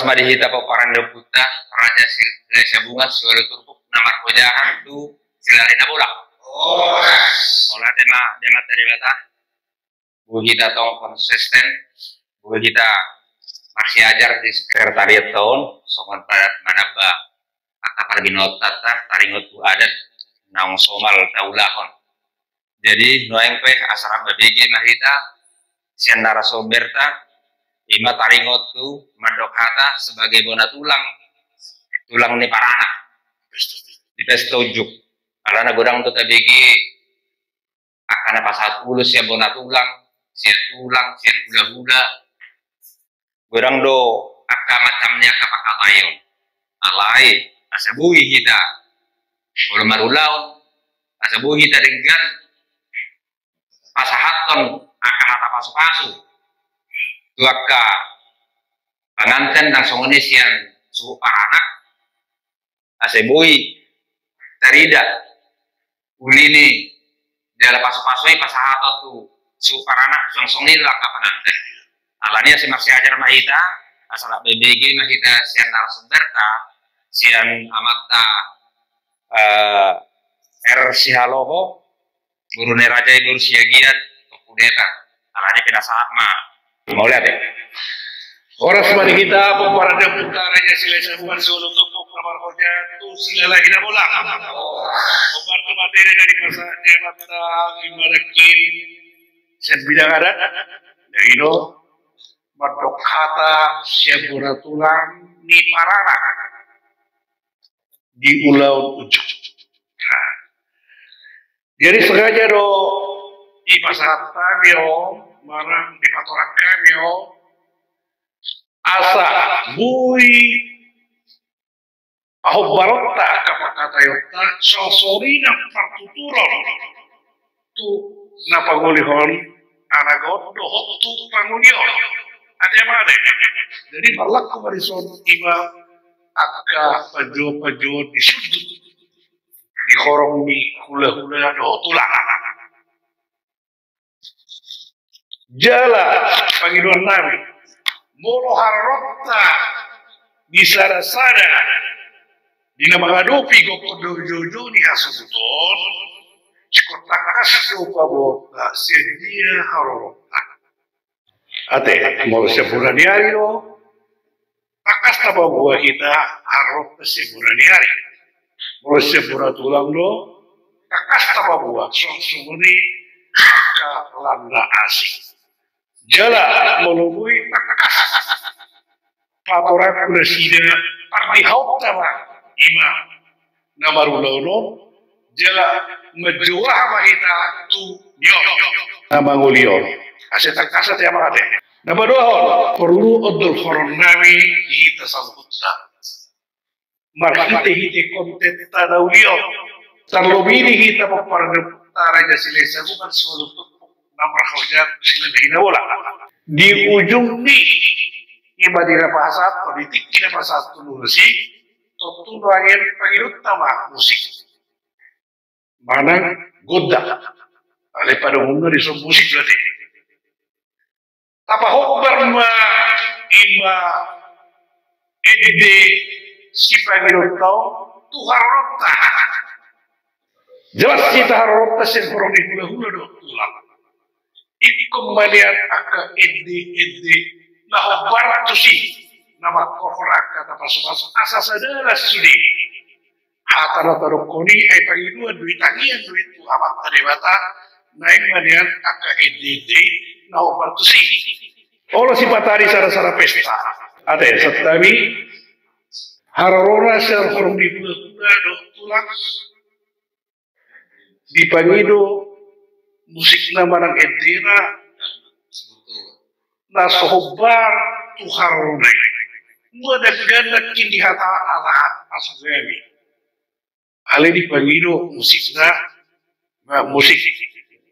Oras madihita paparan deputa Raja Silesa Bunga suara turpuk namar hojahan tu silarina bola. Olah tema tadi bata. Bu kita tong konsisten, bu kita masih ajar di sekretariat tahun, sokan pada manaba akapar binota taringot tu adat naung somal taulahon. Jadi noeng pe asara babege mahita sian narasumber ta ima taringot tu mandok sebagai bona tulang ni parana di pes tojuk alana godang tu tabegi akana pasat ulus ya bona sian hula-hula godang do akka macamnya kapakatayon alai asabui kita belum marulaon asabui kita dengan pasahaton akan ata pasu-pasu tuaka pengantin dan songonesian suhu paranak asebui tarida ulini jala pasu-pasui pasahato tu suhu paranak song-songi laka pengantin alania si masih ajar mahita asal BBG mahita sian narasumberta sian amata Sihaloho guru nerajai guru siagiat kepudetan alania pinasama mau lihat ya. Orang semua kita para deputa Raja Silesa Bunga Solo untuk kamar hoja tu sila lagi nak bola. Obar tu materi dari masa jabata imarakin set bidang adat dari itu matok kata siapura tulang ni parana di ulau ujuk. Jadi sengaja do di pasar yo marang di patorakan yo asa bui ahobarota kapakata yota sosorina partuturon tu napangulihon anagodo tu pangulihon ada mana jadi berlaku barison iba akka pajo di sudut di korong ni hula-hula do tulang jala panggiluan nami molo harrota di sana dina menghadapi gokodo-jojo ni hasuton cikotak kasdo pabota sedia harrota ate molo sebulan hari lo takas taba buah kita harrota sebulan hari molo sebulan tulang lo takas taba buah song-songoni ka landa asing jala melalui patoran presiden parlihaut tama ima namarulauno jala menjual kita tu nyo nama ngulio asetak kasat ya mate nama doa perlu odol koron nami kita sambutna marhite konten tadaulio terlebih kita peparna Raja Silesa Bunga Solo namar hoja sila bola di ujung ni iba dira pasat politik kita pasat tulusi totu doangin pangirut tama musik mana goda ale pada umumnya di musik berarti apa hokbar ma iba ede si pangirut tau tuharota jelas kita harota sen korong di hula-hula do tulang ini kembalian aka ede nah baratu si nama korak kata pasu-pasu asas adalah sudi hatara tarokoni ay pangidua duit tangian duit tu amat tadebata naik manian aka ede nah baratu si olah si patari sara-sara pesta ada ya setabi harorona ser korong di hula-hula do tulang di pangido musik namarang edera na sohobar tuharone mudah-mudahan kini hata ala asgami ale di pangido musik musik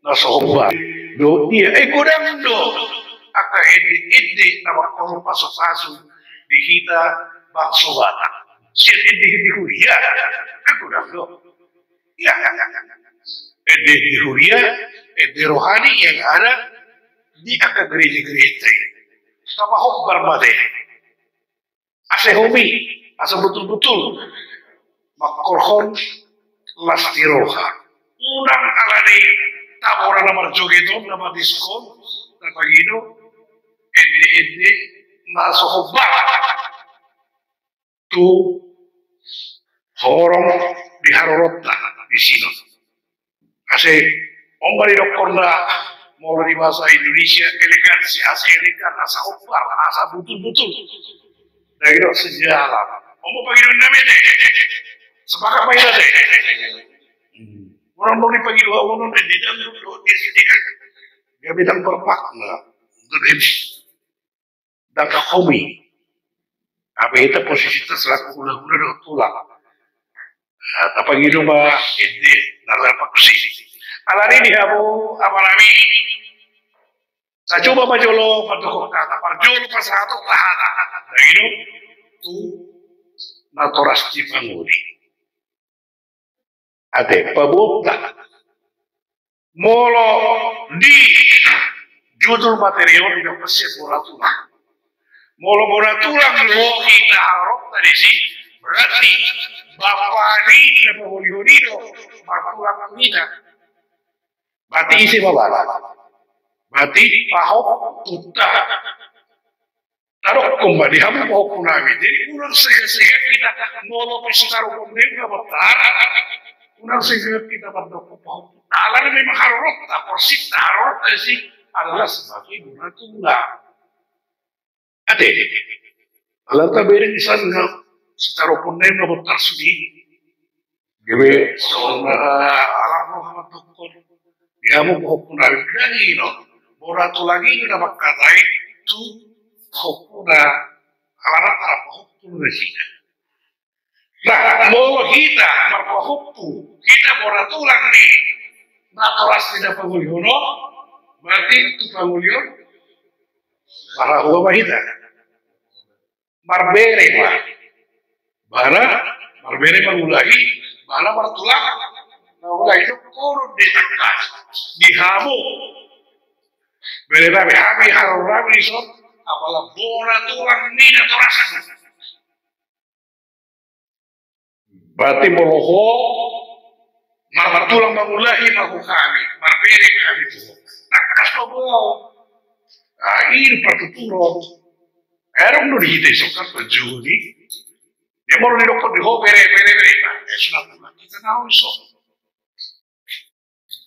na sohobar do dia godang do aka ede nama kono pasu-pasu di kita bakso bata siat ede huria godang do ya ede huria ede rohani yang ada di aka gereja-gereja apa hokbar mate Aksehomi asa betul-betul makorhon lastiroha unang alani tabora nama jogeton nama diskon tapagino ede masohoba tu horong diharorota di sini ase ombari doktorna mau dari bahasa Indonesia elegansi asa elegan asa obar asa betul-betul dari sejarah mau pagi namanya sepakat pagi deh orang mau dipagi dua orang di dalam di sini kan dia bilang bermakna untuk dan hobi apa itu posisi selaku gula-gula tulang tapi gitu mah ini dalam pakusi alari dia mau apa nami saya coba majolo patok kata parjolo pasado tahana gitu tu naturas cipanguri ade pabota molo di judul material di pasir boratulang molo boratulang lo kita harap tadi sih berarti bapak ini dapat holido boratulang kita berarti isi bapak berarti pahok puta taruh kembali kamu mau punami jadi kurang sehingga kita molo pesutaro kembali betar kurang sehingga kita berdokter pahok puta alam memang harorot porsi harorot sih adalah sebagai boratulang ade alam tabering sana secara punem na betar sudi gawe sona alam Muhammad dokter dia mau punami lagi no boratulang ini nama kata itu hukuna alat apa hukum resina. Nah, mau kita marpahupu kita boratulang nih naturas tidak pangulyono berarti itu pangulyon para huwa mahita marbere mah bara marbere mangulagi bara martulang mangulagi itu kurun ditekan dihamu bere rabi hami harurabi isot apalah boratulang ni naturasan berarti moloho martulang mangulahi mahu kami marbere kami itu takas mabuaw air patuturon erong no dihita isokat pajuni dia mau nidokot diho bere sunat kita tahu iso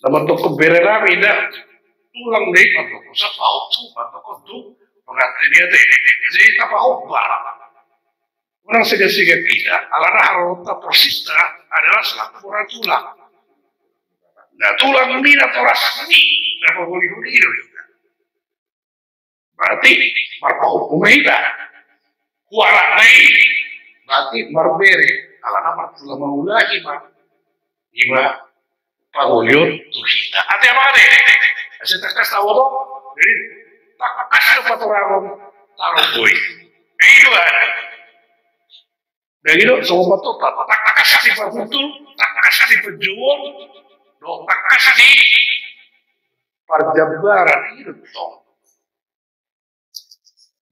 naman dokot bere rami dah tulang deh mandoko sa pautu mandoko tu pengantin dia deh jadi apa hobar orang segan-segan kita alana harota persista adalah selaku orang tulang nah tulang ini atau rasmi nah boleh berarti marpa hukumnya itu kualat naik berarti marbere alana martulang mengulahi ima pagulyon tuhita ati apa deh saya takas tahu dong jadi takas dapat orang taruh boy itu kan dari itu semua tuh takas di perbutul takas di penjual dong takas di perjabaran itu toh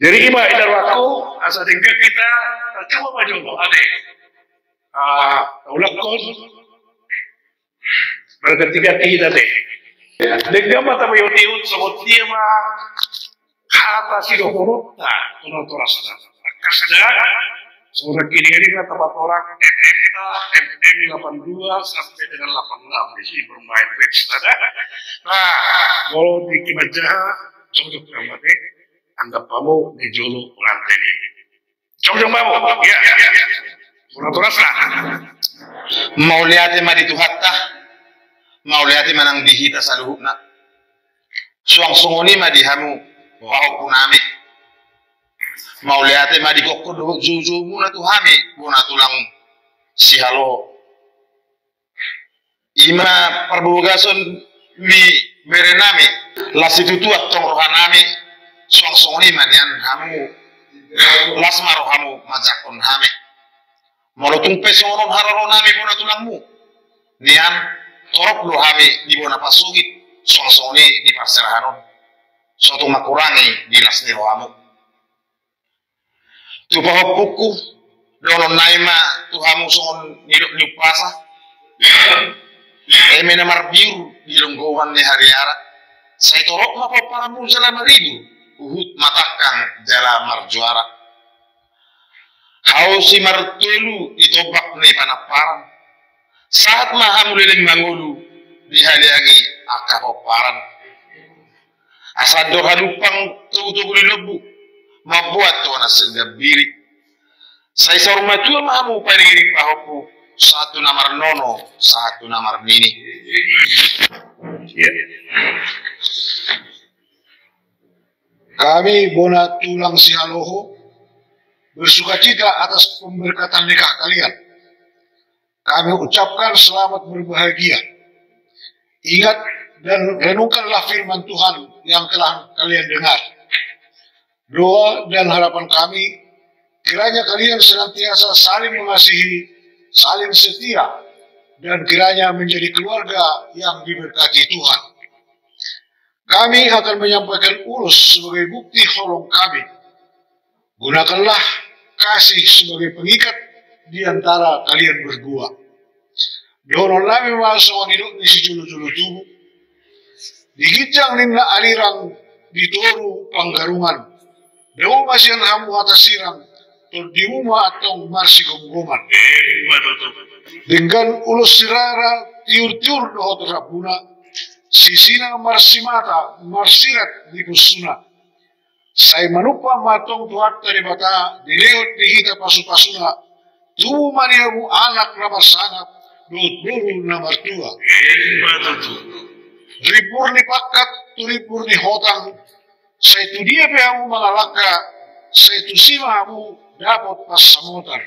jadi ima idar waktu asal tinggal kita coba maju adek ulak kon berketiga kita deh dengan mata mayutiut sebut dia mah kata si dohorota tunan torasana kasada seorang kini ini kata orang MM 82 sampai dengan 86 di sini bermain web ada nah kalau di Kimajah cocok banget anggap kamu di jolo pengantin ini cocok kamu ya tunan torasana mau lihat mah di tuhatta mau lihat manang dihita saluhna suang sungoni mah dihamu wau kunami mau lihat mah di kokko do zuzu muna tuhami muna tulang sihalo ima perbugason mi berenami lasitu tuat tong rohanami suang sungoni mah dian hamu lasma rohamu majakon hami molotung pesonon hararonami muna tulangmu nian torok lo hami di bona pasugit songsoni di parserahanon suatu makurangi di lasni rohamu Tu pahopuku dono naima tuhamu songon nidok nyupasa. Eme namar biru di longgowan ni hariara. Saya torok apa paramu jala maribu. Uhud matakang jala marjuara. Hau si martulu ditobak ni panaparan. Saat mahamu liling mangulu dihaliangi akapoparan. Asado halupang tutu lebu mabuat tuana segabiri. Saya sormatua mahamu pariri pahopu satu namar nono, satu namar nini. Kami Bona Tulang Sihaloho bersukacita atas pemberkatan nikah kalian. Kami ucapkan selamat berbahagia. Ingat dan renungkanlah firman Tuhan yang telah kalian dengar. Doa dan harapan kami, kiranya kalian senantiasa saling mengasihi, saling setia, dan kiranya menjadi keluarga yang diberkati Tuhan. Kami akan menyampaikan ulus sebagai bukti holong kami. Gunakanlah kasih sebagai pengikat di antara kalian berdua. Doron nami masuk hidup di sejulu-julu tubuh. Digijang ninna alirang ditoru panggarungan. Dewa masian hamu atas sirang. Tordimuma atong marsi gomgoman. Dengan ulus sirara tiur-tiur doho terapuna. Sisina marsimata marsirat di kusuna. Saya manupa matong tuhat dari bata dileot dihita pasu-pasuna. Tubuh maniamu anak namar sangat. Dut-duru namar tua. Ripur ni pakat, turipur ni hotang. Saya tu dia pehamu mangalaka. Saya tu simamu dapat pas samotan.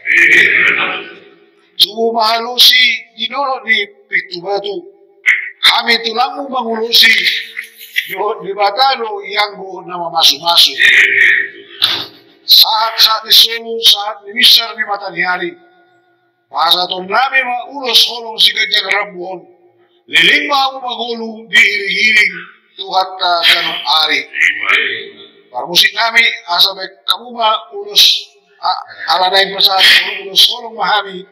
Tubuh mahalusi dinono di pitu batu. Kami tulangmu mengulusi di batalo yang bu nama masuk-masuk. Saat-saat disulu, saat dimisar di mata hari. Masa ton nami maulos holong si kajang rabuon. Liling mau mangulu diiring-iring tuhat ka ganong ari. Parmusik nami asa baik kamu ulos ala naik pesat ulos holong mahami.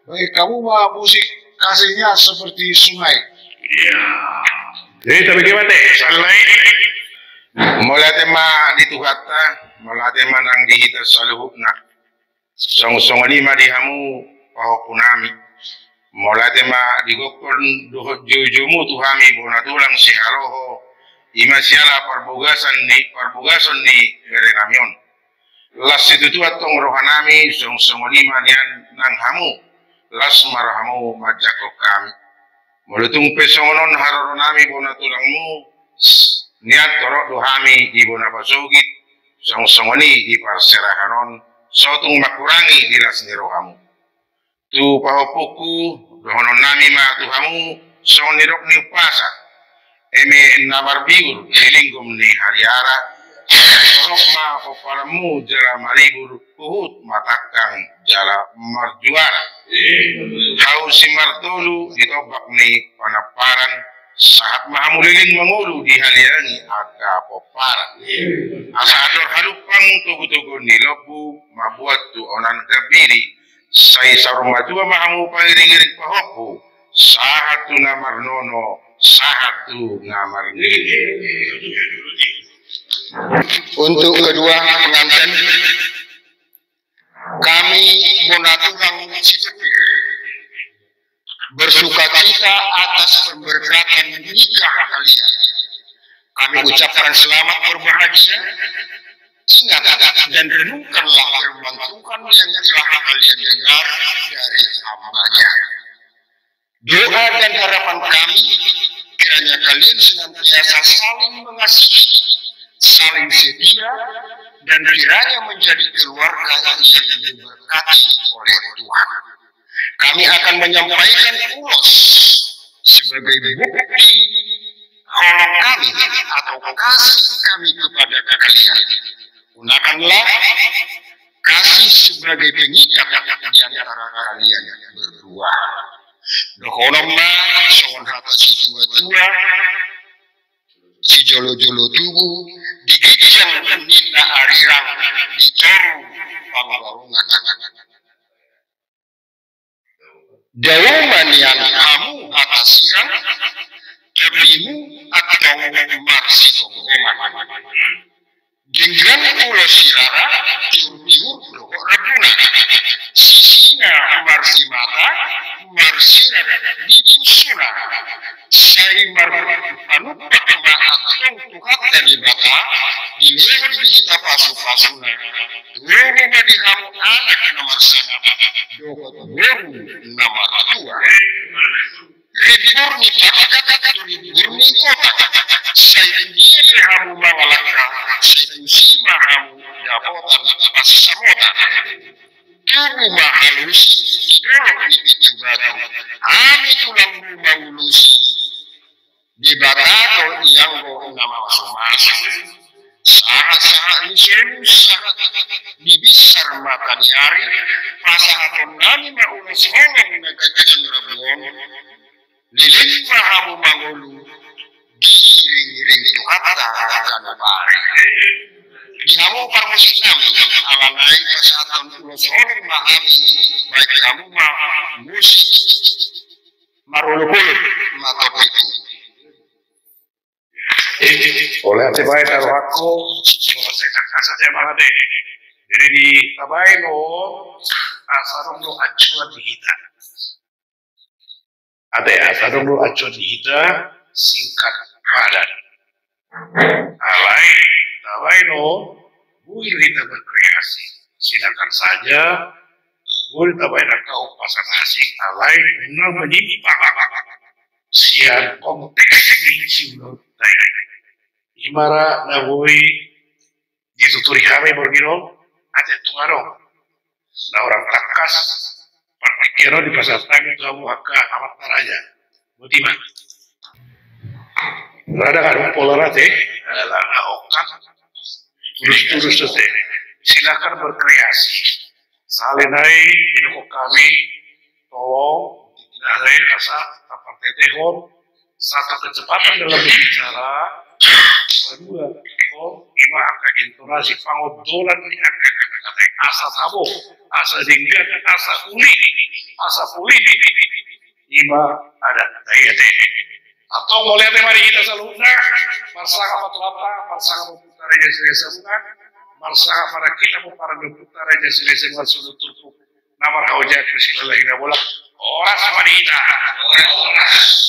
Baik kamu musik kasihnya seperti sungai. Jadi tapi gimana? Salai. Mulai tema dituhata, mulai tema nang dihita saluhukna. Song-song lima dihamu pahopunami. Mulai tema digokon jujumu tuhami Bona Tulang Sihaloho. Ima siala parbugasan ni berenamion. Las itu tu atong rohanami song-song lima nian nang hamu. Las marhamu majako kami. Mulutung pesongonon haroronami Bona Tulangmu niat torok dohami di Bona Pasugit song-songoni di parserahanon sotung makurangi di las nirohamu tu pahopuku dohonon nami ma tuhamu song nirok ni pasa eme nabar biur elinggum ni hariara torok ma poparamu jala maribur uhut matakang jala marjuara hau si martolu ditobak ni panaparan saat mahamuliling mangulu dihaliangi aga poparan asa ador halupang tugu-tugu ni lobu mabuat tu onan kabiri say sarumatua mahamu pangiring-iring pahopu sahatu namar nono sahatu namar nini. Untuk kedua pengantin kami Bona Tulang Cipepir bersukacita atas pemberkatan nikah kalian. Kami ucapkan selamat berbahagia. Ingat dan renungkanlah firman Tuhan yang telah kalian dengar dari hamba-Nya. Doa dan harapan kami kiranya kalian senantiasa saling mengasihi, saling setia, dan kiranya menjadi keluarga yang diberkati oleh Tuhan. Kami akan menyampaikan ulos sebagai bukti holong kami atau kasih kami kepada kalian. Gunakanlah kasih sebagai pengikat di antara kalian berdua. Dohonomna songon hata si tua-tua, si jolo-jolo tubuh, digijang ninna arirang ditoru pangwarungan. Dauman yang kamu atasiran kebimu atau marsi gonggongan. Genggan ulo sirara tiur-tiur doho rabuna. Sisina marsi mata marsina dipusuna. Saya marpanu pakma atong tuhat dari bata dilewat dihita pasu-pasuna. Dulu madihamu anak nomor sana doho baru nomor dua. Murni kata-kata murni kota. Saya dia hamu mawalaka. Saya usima hamu dapotan pasamotan. Tubuh mahalus didorong di pintu batu. Ami tulang maulus di batato yang nama masuk-masuk. Saat-saat nisemu saat dibisar mata niari. Pasahaton nani maulus hongang nagagajan rabon. Lilin mahamu mangulu diiring-iring tuhata dan pari. Dihamu parmusik nami alanai pasatan ulos honor mahami baik kamu musik marulu-hulu matod itu. Oleh atibai taruh aku saya kasar tema deh. Jadi di tabai no asarong no acuan dihita. Ada ya, asarong no acuan dihita singkat padat. Alai tabai no boleh kita berkreasi. Silakan saja. Boleh tabai nak kau pasang asik. Alai memang menyimpang. Sian konteks ini cium. Imara na boy dituturi kami bergino ada tungarong na orang takas partikero di pasar tangi kamu haka amat taraja budiman rada kan polarate adalah okan turus tete silakan berkreasi salenai dinoko kami tolong dinalai asa tapar tetehon satu kecepatan dalam berbicara. Kedua, ima akan intonasi pangodolan ni akan kata asa tabo, asa dinggan, asa puli, ima ada daya teh. Atau mulai mari kita saluna, marsaka patulapa, marsaka putara yang selesai bukan, marsaka para kita para putara yang selesai masuk turku. Namar kau jadi silalahi bola, oras mari kita, oras.